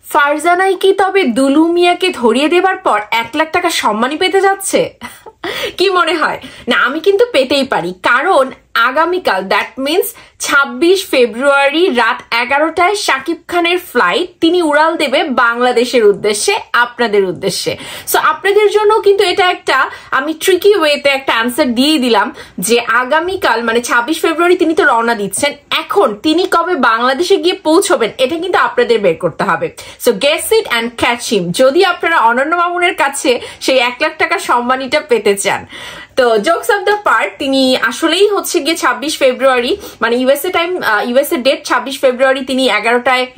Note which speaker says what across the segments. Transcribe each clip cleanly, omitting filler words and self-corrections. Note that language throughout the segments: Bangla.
Speaker 1: ফারজানাই কি তবে দুলু মিয়াকে ধরিয়ে দেবার পর 1 লাখ টাকা সম্মানী পেতে যাচ্ছে? কি মনে হয়? না, আমি কিন্তু পেতেই পারি, কারণ আগামীকাল দ্যাট মিনস 26 ফেব্রুয়ারি রাত 11টায় শাকিব খানের ফ্লাইট তিনি উড়াল দেবে বাংলাদেশের উদ্দেশ্যে, আপনাদের উদ্দেশ্যে। সো আপনাদের জন্য কিন্তু এটা একটা আমি ট্রিকি ওয়েতে একটা অ্যান্সার দিয়ে দিলাম যে আগামীকাল মানে 26 ফেব্রুয়ারি তিনি তো রওনা দিচ্ছেন, এখন তিনি কবে বাংলাদেশে গিয়ে পৌঁছবেন এটা কিন্তু আপনাদের বের করতে হবে। So guess it and catch him, যদি আপনারা অনন্য মামুনের কাছে সেই 1 লাখ টাকার সম্মানীটা পেতে চান। তো জোকস অফ দ্য পার্ট, তিনি আসলেই হচ্ছে গিয়ে 26 ফেব্রুয়ারি মানে ইউএসএ ডেট 26 ফেব্রুয়ারি তিনি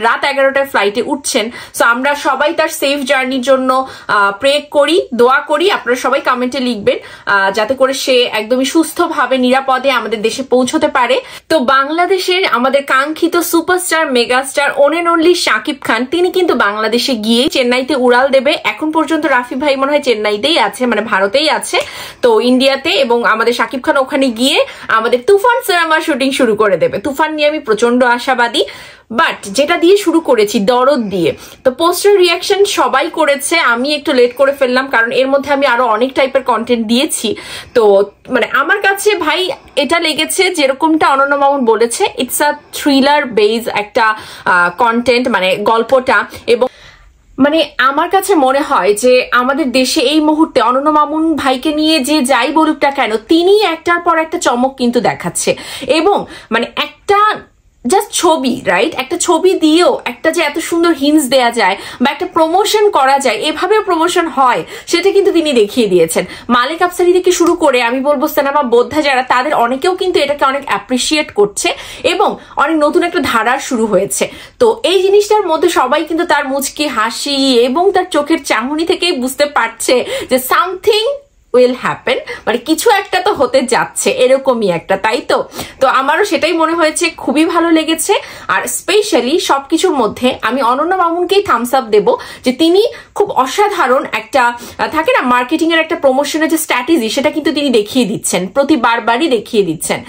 Speaker 1: রাত 11টায় ফ্লাইটে উঠছেন। সো আমরা সবাই তার সেফ জার্নির জন্য প্রে করি, দোয়া করি। আপনারা সবাই কমেন্টে লিখবেন যাতে করে সে একদমই সুস্থভাবে নিরাপদে আমাদের দেশে পৌঁছতে পারে। তো বাংলাদেশের আমাদের কাঙ্ক্ষিত superstar megastar one and only Shakib Khan, তিনি কিন্তু বাংলাদেশে গিয়ে চেন্নাইতে উড়াল দেবে। এখন পর্যন্ত রাফি ভাই মনে হয় চেন্নাইতেই আছে, মানে ভারতেই আছে, তো ইন্ডিয়াতে, এবং আমাদের শাকিব খান ওখানে গিয়ে আমাদের তুফান সিনেমার শুটিং শুরু করে দেবে। তুফান নিয়ে আমি প্রচন্ড আশাবাদী, বাট যেটা দিয়ে শুরু করেছি দরদ দিয়ে, তো পোস্টার রিয়াকশন সবাই করেছে, আমি একটু লেট করে ফেললাম কারণ এর মধ্যে আমি আরো অনেক টাইপের কন্টেন্ট দিয়েছি। তো মানে আমার কাছে ভাই এটা লেগেছে যেরকমটা অনন্য মামুন বলেছে, ইটস আ থ্রিলার বেজ একটা কন্টেন্ট, মানে গল্পটা। এবং মানে আমার কাছে মনে হয় যে আমাদের দেশে এই মুহূর্তে অনন্য মামুন ভাইকে নিয়ে যে যাই বলুক না কেন, তিনি একটার পর একটা চমক কিন্তু দেখাচ্ছে। এবং মানে একটা জাস্ট ছবি, রাইট, একটা ছবি দিয়েও একটা যে এত সুন্দর হিন্টস দেয়া যায় বা একটা প্রমোশন করা যায়, এভাবেও প্রমোশন হয়, সেটা কিন্তু তিনি দেখিয়ে দিয়েছেন। মালিক আফসারি থেকে শুরু করে আমি বলবো সিনেমা বোদ্ধা যারা, তাদের অনেকেও কিন্তু এটাকে অনেক অ্যাপ্রিসিয়েট করছে এবং অনেক নতুন একটা ধারার শুরু হয়েছে। তো এই জিনিসটার মধ্যে সবাই কিন্তু তার মুচকি হাসি এবং তার চোখের চাহনি থেকেই বুঝতে পারছে যে সামথিং উইল হ্যাপেন, মানে কিছু একটা তো হতে যাচ্ছে, এরকমই একটা, তাই তো। তো আমারও সেটাই মনে হয়েছে, খুবই ভালো লেগেছে। আর স্পেশালি সবকিছুর মধ্যে আমি অনন্য মামুনকেই থামস আপ দেবো যে তিনি খুব অসাধারণ একটা থাকে না মার্কেটিং এর একটা প্রমোশনের যে স্ট্র্যাটেজি, সেটা কিন্তু তিনি দেখিয়ে দিচ্ছেন, প্রতিবারই দেখিয়ে দিচ্ছেন।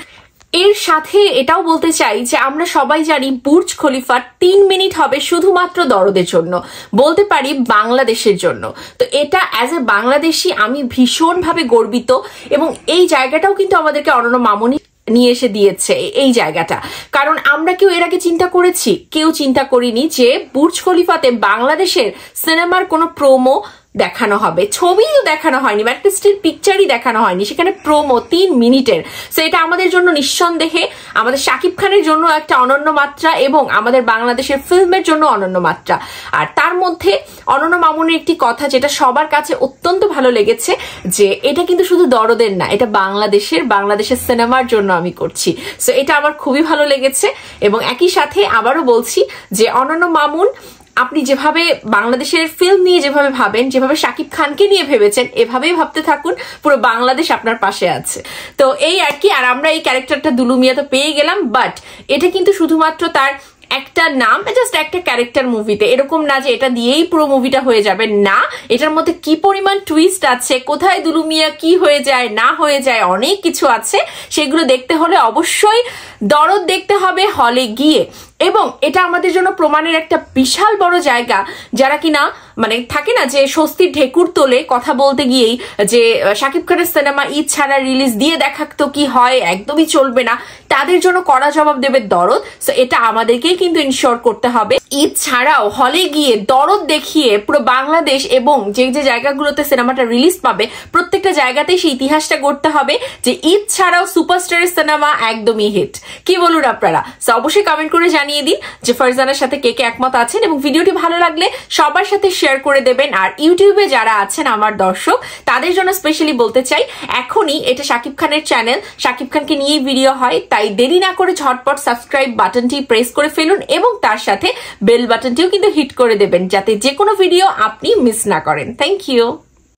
Speaker 1: এর সাথে এটাও বলতে চাই যে আমরা সবাই জানি বুর্জ খলিফা 3 মিনিট হবে শুধুমাত্র দরদের জন্য, বলতে পারি বাংলাদেশের জন্য। তো এটা অ্যাজ এ বাংলাদেশি আমি ভীষণভাবে গর্বিত, এবং এই জায়গাটাও কিন্তু আমাদেরকে অনন্য মামুনই নিয়ে এসে দিয়েছে এই জায়গাটা। কারণ আমরা কেউ এর আগে চিন্তা করেছি? কেউ চিন্তা করিনি যে বুর্জ খলিফাতে বাংলাদেশের সিনেমার কোনো প্রোমো দেখানো হবে, ছবিও দেখানো হয়নি বা একটা স্টিল পিকচারই দেখানো হয়নি, সেখানে প্রোমো 3 মিনিটের। সো এটা আমাদের জন্য নিঃসন্দেহে আমাদের শাকিব খানের জন্য একটা অনন্য মাত্রা এবং আমাদের বাংলাদেশের ফিল্মের জন্য অনন্য মাত্রা। আর তার মধ্যে অনন্য মামুনের একটি কথা যেটা সবার কাছে অত্যন্ত ভালো লেগেছে, যে এটা কিন্তু শুধু দরদের না, এটা বাংলাদেশের সিনেমার জন্য আমি করছি। সো এটা আমার খুবই ভালো লেগেছে। এবং একই সাথে আবারও বলছি যে অনন্য মামুন, আপনি যেভাবে বাংলাদেশের ফিল্ম নিয়ে যেভাবে ভাবেন, যেভাবে শাকিব খানকে নিয়ে ভেবেছেন, এভাবেই ভাবতে থাকুন, পুরো বাংলাদেশ আপনার পাশে আছে। তো এই আর কি। আর আমরা এই ক্যারেক্টারটা দুলু মিয়া তো পেয়ে গেলাম, বাট এটা কিন্তু শুধুমাত্র তার একটা নাম, জাস্ট একটা ক্যারেক্টার মুভিতে, এরকম না যে এটা দিয়েই পুরো মুভিটা হয়ে যাবে, না। এটার মধ্যে কি পরিমাণ টুইস্ট আছে, কোথায় দুলু মিয়া কি হয়ে যায় না হয়ে যায়, অনেক কিছু আছে। সেগুলো দেখতে হলে অবশ্যই দরদ দেখতে হবে হলে গিয়ে। এবং এটা আমাদের জন্য প্রমাণের একটা বিশাল বড় জায়গা, যারা কিনা মানে থাকে না যে স্বস্তির ঢেকুর তোলে কথা বলতে গিয়েই, যে শাকিব খানের সিনেমা ঈদ ছাড়া রিলিজ দিয়ে দেখাতো কি হয়, একদমই চলবে না, তাদের জন্য কড়া জবাব দেবে দরদ। সো এটা আমাদেরকেই কিন্তু ইনশিওর করতে হবে, ঈদ ছাড়াও হলে গিয়ে দরদ দেখিয়ে পুরো বাংলাদেশ এবং যে যে জায়গাগুলোতে সিনেমাটা রিলিজ পাবে প্রত্যেকটা জায়গাতেই সেই ইতিহাসটা গড়তে হবে যে ঈদ ছাড়াও সুপারস্টারের সিনেমা একদমই হিট। কি বলুন আপনারা? সো অবশ্যই কমেন্ট করে জানিয়ে দিন যে ফারজানার সাথে কে কে একমত আছেন, এবং ভিডিওটি ভালো লাগলে সবার সাথে শেয়ার করে দেবেন। আর ইউটিউবে যারা আছেন আমার দর্শক, তাদের জন্য স্পেশালি বলতে চাই, এখনই এটা শাকিব খানের চ্যানেল, শাকিব খানকে নিয়েই ভিডিও হয়, তাই দেরি না করে ঝটপট সাবস্ক্রাইব বাটনটি প্রেস করে ফেলুন এবং তার সাথে বেল বাটনটিও কিন্তু হিট করে দেবেন, যাতে যে কোনো ভিডিও আপনি মিস না করেন। Thank you.